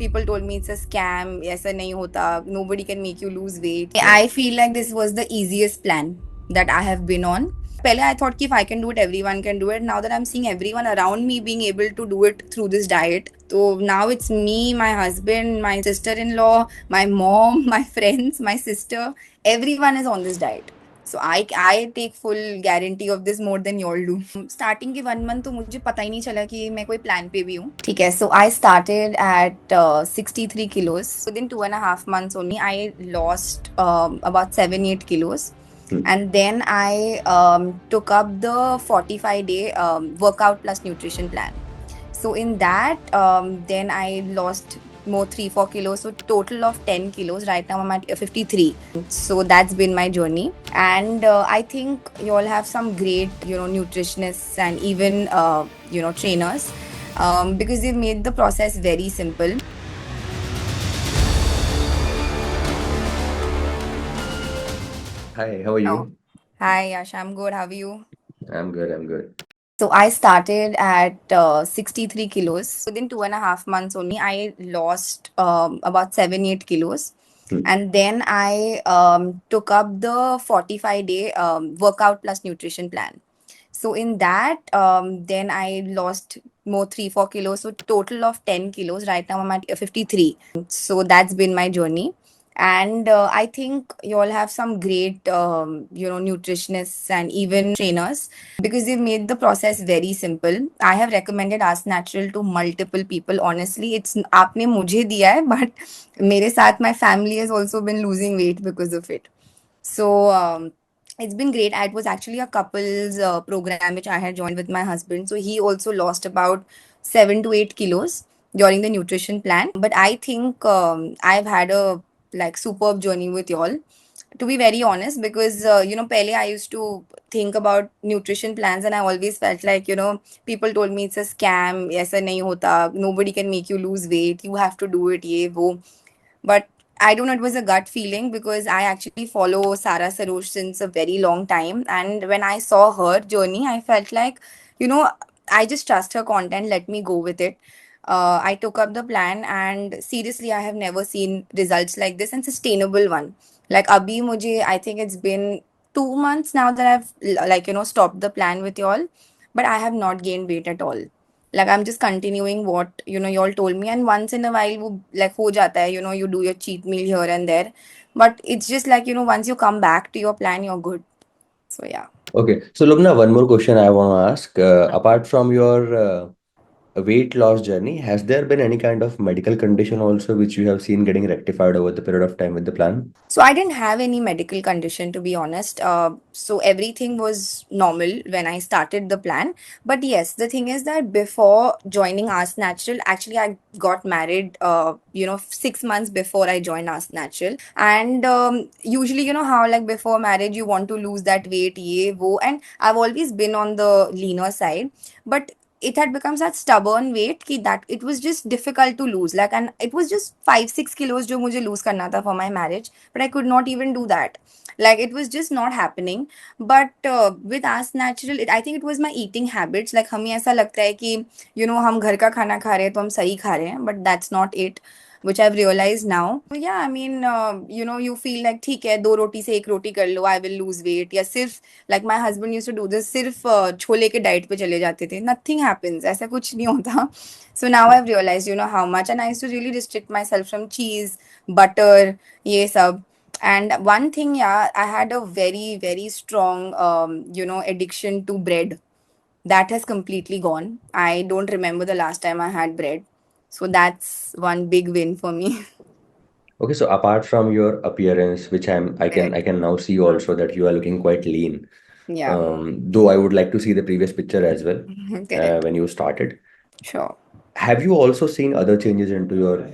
people told me it's a scam, ऐसा नहीं होता, nobody can make you lose weight. I feel like this was the easiest plan that I have been on. पहले I thought कि if I can do it, everyone can do it. Now that I'm seeing everyone around me being able to do it through this diet, so now it's me, my husband, my sister-in-law, my mom, my friends, my sister, everyone is on this diet. So I take full guarantee of this more than you all do. Starting के 1 month तो मुझे पता ही नहीं चला कि मैं कोई plan पे भी हूँ. ठीक है. So I started at 63 kilos. Within 2.5 months only, I lost about 7-8 kilos. And then I took up the 45-day workout plus nutrition plan. So in that, then I lost more 3-4 kilos. So total of 10 kilos. Right now I'm at 53. So that's been my journey. And I think you all have some great, nutritionists and even, trainers, because they've made the process very simple. Hi, how are you? Hi, Yash. I'm good. How are you? I'm good, I'm good. So I started at 63 kilos. Within 2.5 months only, I lost about 7-8 kilos. Hmm. And then I took up the 45-day workout plus nutrition plan. So in that, then I lost more 3-4 kilos. So total of 10 kilos. Right now I'm at 53. So that's been my journey. And I think you all have some great, nutritionists and even trainers, because they've made the process very simple. I have recommended Ask Natural to multiple people. Honestly, it's आपने मुझे दिया है, but मेरे साथ my family has also been losing weight because of it. So it's been great. It was actually a couples program which I had joined with my husband. So he also lost about 7 to 8 kilos during the nutrition plan. But I think I've had a like superb journey with y'all. To be very honest, because pehle I used to think about nutrition plans and I always felt like, people told me it's a scam, ऐसा नहीं होता, nobody can make you lose weight, you have to do it, ये वो. But I don't know, it was a gut feeling because I actually follow Sarah Sarosh since a very long time. And when I saw her journey, I felt like, you know, I just trust her content, let me go with it. I took up the plan and seriously, I have never seen results like this and sustainable one. Like Abhi Mujhe, I think it's been 2 months now that I've stopped the plan with y'all, but I have not gained weight at all. Like I'm just continuing what y'all told me, and once in a while वो like हो जाता है, you do your cheat meal here and there, but it's just like once you come back to your plan, you're good. So yeah. Okay, so Lubna, one more question I want to ask. Apart from your weight loss journey, has there been any kind of medical condition also which you have seen getting rectified over the period of time with the plan? So I didn't have any medical condition, to be honest. So everything was normal when I started the plan. But yes, the thing is that before joining Ask Natural, actually I got married, 6 months before I joined Ask Natural. And usually, how like before marriage you want to lose that weight, ye, wo. And I've always been on the leaner side. But it had become such stubborn weight that it was just difficult to lose. Like, and it was just 5-6 kilos जो मुझे lose करना था for my marriage, but I could not even do that. Like it was just not happening. But with Ask Natural, I think it was my eating habits. Like हमें ऐसा लगता है कि हम घर का खाना खा रहे हैं तो हम सही खा रहे हैं, but that's not it, which I've realized now. So yeah, I mean, you feel like ठीक है, दो रोटी से एक रोटी कर लो, I will lose weight. या सिर्फ like my husband used to do this, सिर्फ छोले के डाइट पे चले जाते थे. Nothing happens. ऐसा कुछ नहीं होता. So now I've realized, how much, and I used to really restrict myself from cheese, butter, ये सब. And one thing, yeah, I had a very, very strong, addiction to bread. That has completely gone. I don't remember the last time I had bread. So that's one big win for me. Okay, so apart from your appearance, which I Correct. can now see also that you are looking quite lean. Yeah. Though I would like to see the previous picture as well Correct. when you started. Sure. Have you also seen other changes into your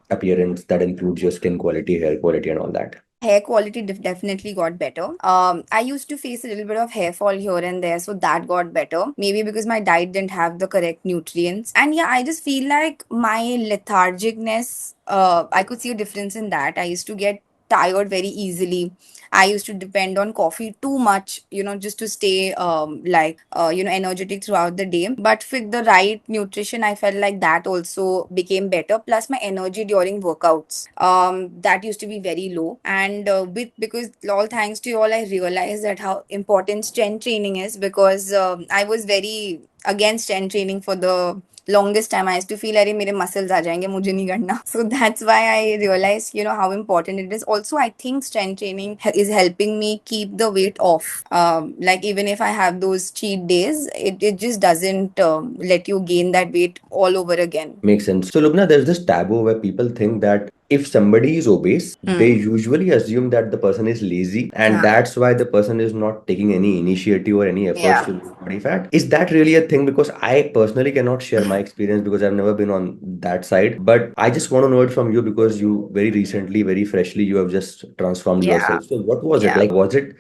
appearance that includes your skin quality, hair quality, and all that? Hair quality definitely got better. I used to face a little bit of hair fall here and there, so that got better. Maybe because my diet didn't have the correct nutrients. And yeah, I just feel like my lethargicness, I could see a difference in that. I used to get tired very easily. I used to depend on coffee too much, just to stay energetic throughout the day. But with the right nutrition, I felt like that also became better. Plus, my energy during workouts, that used to be very low. And because all thanks to you all, I realized that how important strength training is, because I was very against strength training for the longest time. I used to feel अरे मेरे muscles आ जाएंगे मुझे नहीं करना. So that's why I realized how important it is. Also, I think strength training is helping me keep the weight off. Like even if I have those cheat days, it just doesn't let you gain that weight all over again. Makes sense. So, Lubna, there's this taboo where people think that if somebody is obese, they usually assume that the person is lazy, and Yeah. that's why the person is not taking any initiative or any efforts Yeah. to lose body fat. Is that really a thing? Because I personally cannot share my experience because I've never been on that side. But I just want to know it from you because you very recently, very freshly, you have just transformed Yeah. yourself. So, what was it Yeah. like? Was it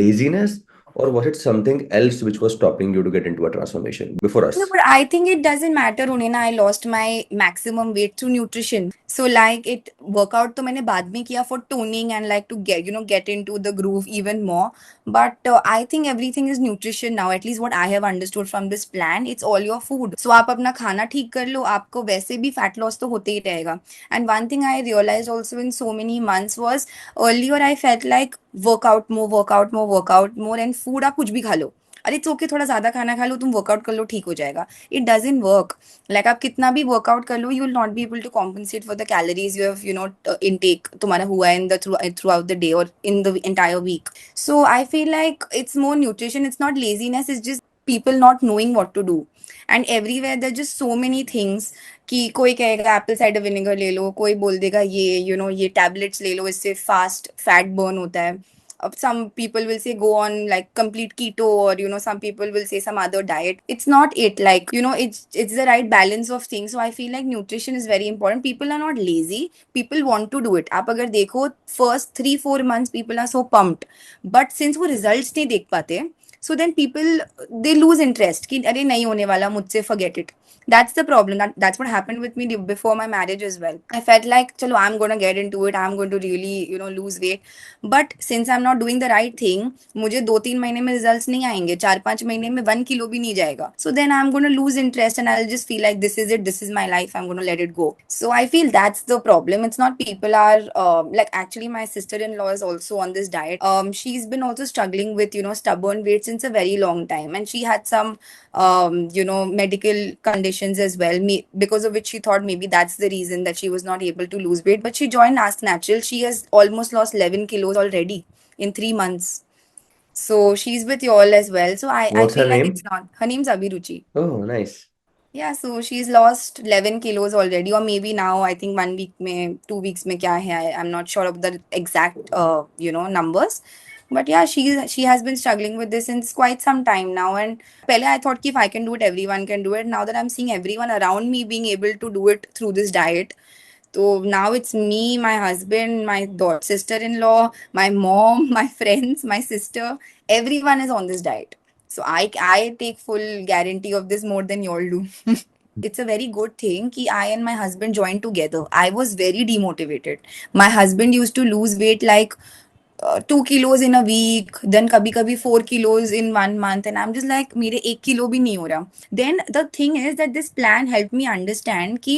laziness? Or was it something else which was stopping you to get into a transformation before No, us? but I think it doesn't matter, Unina. I lost my maximum weight through nutrition. So like it workout तो मैंने बाद में किया for toning and like to get into the groove even more. But I think everything is nutrition now. At least what I have understood from this plan, it's all your food. So आप अपना खाना ठीक कर लो, आपको वैसे भी fat loss तो होते ही रहेगा. And one thing I realized also in so many months was earlier I felt like workout more, workout more, workout more, and food आप कुछ भी खा लो. अरे इट्स ओके, थोड़ा ज्यादा खाना खा लो, तुम वर्कआउट कर लो, ठीक हो जाएगा. It doesn't work. लाइक आप कितना भी वर्कआउट कर लो, you will not be able to compensate for the calories you have intake तुम्हारा हुआ है in the throughout the day और in the entire week. So I feel like it's more nutrition. It's not laziness. It's just people not knowing what to do. And everywhere there are just so many things कि कोई कहेगा Apple cider vinegar ले लो, कोई बोल देगा ये ये tablets ले लो, इससे फास्ट फैट बर्न होता है. Some people will say go on like complete keto, or some people will say some other diet. It's not it, like it's the right balance of things. So I feel like nutrition is very important. People are not lazy, people want to do it. आप अगर देखो first 3-4 months people are so pumped, but since वो results नहीं देख पाते, so then people they lose interest कि अरे नहीं होने वाला मुझसे, forget it. That's the problem. That's what happened with me before my marriage as well. I felt like chalo I'm going to get into it, I'm going to really lose weight. But since I'm not doing the right thing, मुझे 2-3 महीने में results नहीं आएंगे, 4-5 महीने में 1 kilo भी नहीं जाएगा. So then I'm going to lose interest and I'll just feel like this is it, this is my life, I'm going to let it go. So I feel that's the problem. It's not people are like actually my sister-in-law is also on this diet. She's been also struggling with stubborn weight since a very long time, and she had some medical conditions as well, because of which she thought maybe that's the reason that she was not able to lose weight. But she joined Ask Natural. She has almost lost 11 kilos already in 3 months. So she's with you all as well. So I What's her feel like it's name? not. Her name's Abhiruchi. Oh, nice. Yeah, so she's lost 11 kilos already, or maybe now I think 1 week में 2 weeks में क्या है, I'm not sure of the exact numbers. But yeah, she has been struggling with this since quite some time now. And पहले I thought कि if I can do it, everyone can do it. Now that I'm seeing everyone around me being able to do it through this diet, so now it's me, my husband, my sister-in-law, my mom, my friends, my sister. Everyone is on this diet. So I take full guarantee of this more than you all do. It's a very good thing कि I and my husband joined together. I was very demotivated. My husband used to lose weight like 2 kilos in a week, then कभी कभी 4 kilos in 1 month, and I'm just like मेरे 1 kilo भी नहीं हो रहा. Then the thing is that this plan helped me understand कि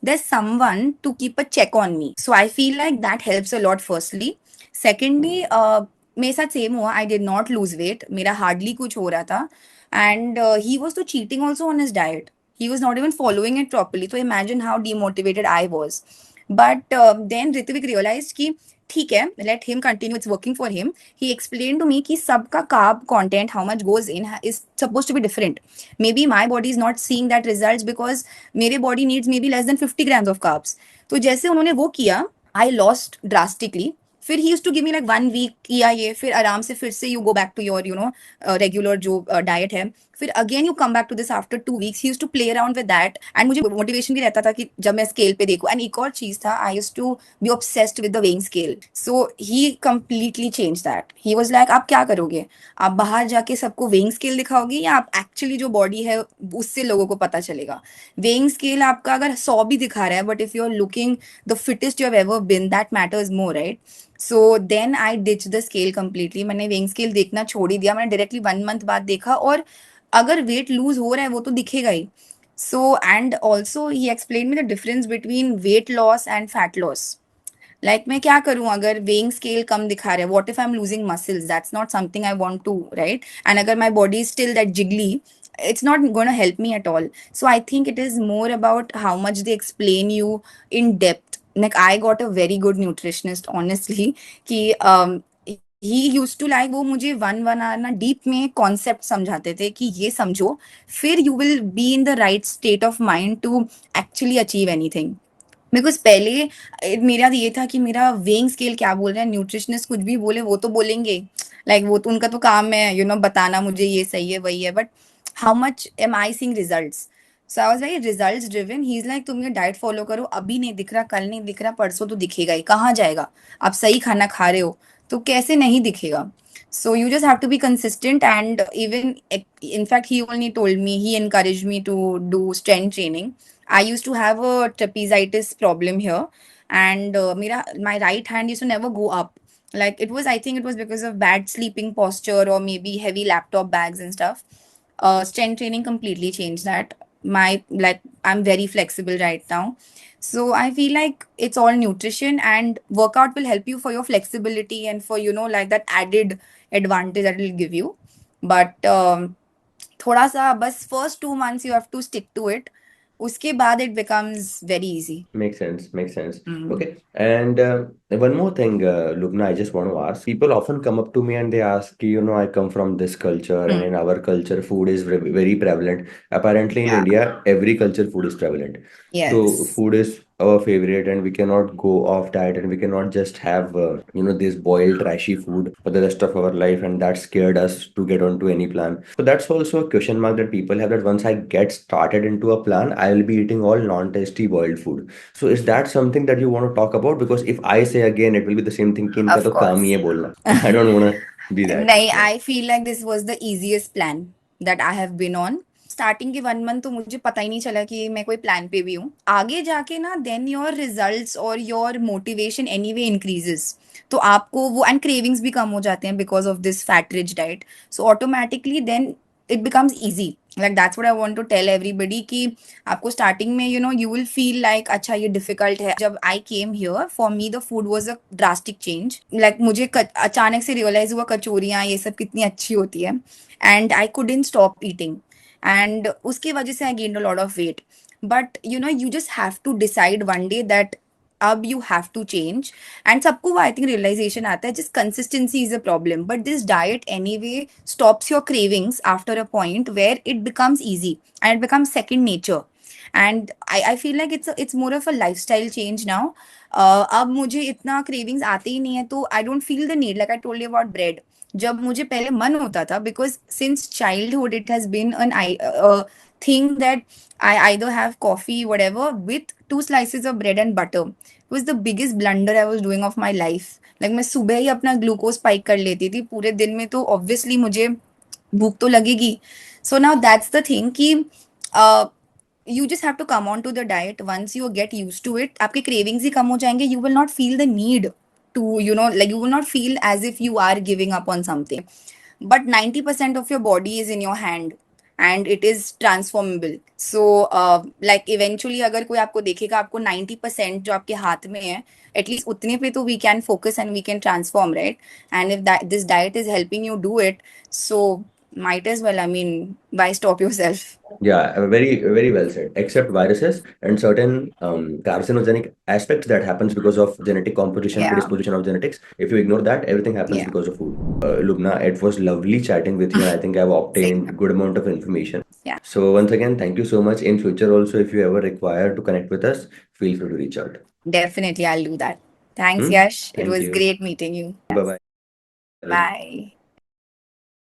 there's someone to keep a check on me. So I feel like that helps a lot. Firstly, secondly, मेरे साथ same हुआ. I did not lose weight. मेरा hardly कुछ हो रहा था, and he was so cheating also on his diet. He was not even following it properly. So imagine how demotivated I was. But then Ritvik realized कि ठीक है, let him continue, it's working for him. He explained to me कि सबका carb content, how much goes in, is supposed to be different. Maybe my body is not seeing that results because मेरे body needs maybe less than 50 grams of carbs. तो जैसे उन्होंने वो किया, I lost drastically. फिर he use to give me like 1 week किया ये, फिर आराम से फिर से you go back to your regular जो डाइट है. फिर again you come back to this after 2 weeks. He use to play around with that and मुझे मोटिवेशन भी रहता था कि जब मैं स्केल पे देखूं. एंड एक और चीज था, I use to be obsessed with the weighing scale. So he completely change that. He was like आप क्या करोगे, आप बाहर जाके सबको वेइंग स्केल दिखाओगे या आप एक्चुअली जो बॉडी है उससे लोगों को पता चलेगा. वेइंग स्केल आपका अगर 100 भी दिखा रहा है, but if you are looking the fittest you have ever been, that matters more, right. So then I ditch the scale completely. मैंने वेइंग स्केल देखना छोड़ ही दिया. मैंने डायरेक्टली 1 month बाद देखा, और अगर वेट लूज हो रहा है वो तो दिखेगा ही. So and also he explain me the difference between weight loss and fat loss. Like मैं क्या करूं अगर वेइंग स्केल कम दिखा रहा है, what if I am losing muscles, that's not something I want to, right. And अगर my body is still that jiggly, it's not going to help me at all. So I think it is more about how much they explain you in depth. Like I got a very good nutritionist honestly, कि he used to like वो मुझे 1 hour ना deep में concept समझाते थे कि ये समझो, फिर you will be in the right state of mind to actually achieve anything. Because पहले मेरा ये था कि मेरा वेइंग स्केल क्या बोल रहा है, न्यूट्रिशनिस्ट कुछ भी बोले वो तो बोलेंगे. लाइक वो तो उनका तो काम है बताना मुझे ये सही है वही है, but how much am I seeing results. So I was very results driven. He is like तुम ये डाइट फॉलो करो, अभी नहीं दिख रहा, कल नहीं दिख रहा, परसों तो दिखेगा ही, कहाँ जाएगा. आप सही खाना खा रहे हो तो कैसे नहीं दिखेगा. So you just have to be consistent, and even in fact he only told me, he encouraged me to do strength training. I used to have a trapezitis problem here, and my right hand used to never go up. Like it was, I think it was because of bad sleeping posture or maybe heavy laptop bags and stuff. Strength training completely changed that. My like I'm very flexible right now. So I feel like it's all nutrition, and workout will help you for your flexibility and for like that added advantage that it will give you. But थोड़ा सा बस first 2 months you have to stick to it. उसके बाद it becomes very easy. Makes sense. Makes sense. Hmm. Okay. And one more thing, Lubna, I just want to ask. People often come up to me and they ask, I come from this culture, and in Hmm. our culture, food is very prevalent. Apparently, in Yeah. India, every culture food is prevalent. So, Yes. food is our favorite, and we cannot go off diet, and we cannot just have, this boiled, trashy food for the rest of our life, and that scared us to get onto any plan. So, that's also a question mark that people have, that once I get started into a plan, I will be eating all non-tasty boiled food. So is that something that you want to talk about? Because if I say again, it will be the same thing कि इनका Of तो काम ही course. है बोलना. I don't want to be that. नहीं, Yeah. I feel like this was the easiest plan that I have been on. Starting के 1 month तो मुझे पता ही नहीं चला कि मैं कोई प्लान पे भी हूँ. आगे जाके ना देन योर रिजल्ट्स और योर मोटिवेशन एनीवे इंक्रीजेस. तो आपको वो एंड क्रेविंग्स भी कम हो जाते हैं because of this fat rich diet. So automatically then it becomes easy. Like that's what I want to tell everybody कि आपको स्टार्टिंग में यू विल फील लाइक अच्छा ये डिफिकल्ट है. जब I came here for me the food was a drastic change. Like मुझे अचानक से रियलाइज हुआ कचौरियाँ ये सब कितनी अच्छी होती है. And I couldn't stop eating, and उसकी वजह से I gained a lot of weight. But you just have to decide one day that अब you have to change. And सबको वो आई थिंक रियलाइजेशन आता है, just consistency is a problem. But this diet anyway stops your cravings after a point where it becomes easy and it becomes second nature. And I feel like it's more of a life style change now. अब मुझे इतना cravings आते ही नहीं है, तो I don't feel the need. Like I told you about bread, जब मुझे पहले मन होता था, because since childhood it has been an thing that I either have coffee, whatever, with 2 slices of bread and butter. It was the biggest blunder I was doing of my life. Like मैं सुबह ही अपना glucose spike कर लेती थी, पूरे दिन में तो ऑब्वियसली मुझे भूख तो लगेगी. So now that's the thing कि you just have to come on to the diet. Once you get used to it, आपके cravings ही कम हो जाएंगे. You will not feel the need to, like you will not feel as if you are giving up on something. But 90% of your body is in your hand and it is transformable. So like eventually अगर कोई आपको देखेगा, आपको 90% जो आपके हाथ में है, at least उतने पे तो we can focus and we can transform, right? And if that this diet is helping you do it, so might as well, I mean, why stop yourself? Yeah, very well said. Except viruses and certain carcinogenic aspects that happens because of genetic composition, Yeah. predisposition of genetics. If you ignore that, everything happens Yeah. because of food. Lubna, it was lovely chatting with you, and I think I've Same. obtained good amount of information. Yeah. So once again, thank you so much. In future also, if you ever require to connect with us, feel free to reach out. Definitely, I'll do that. Thanks, Hmm? Yash. It Thank was you. great meeting you. Bye bye. Bye.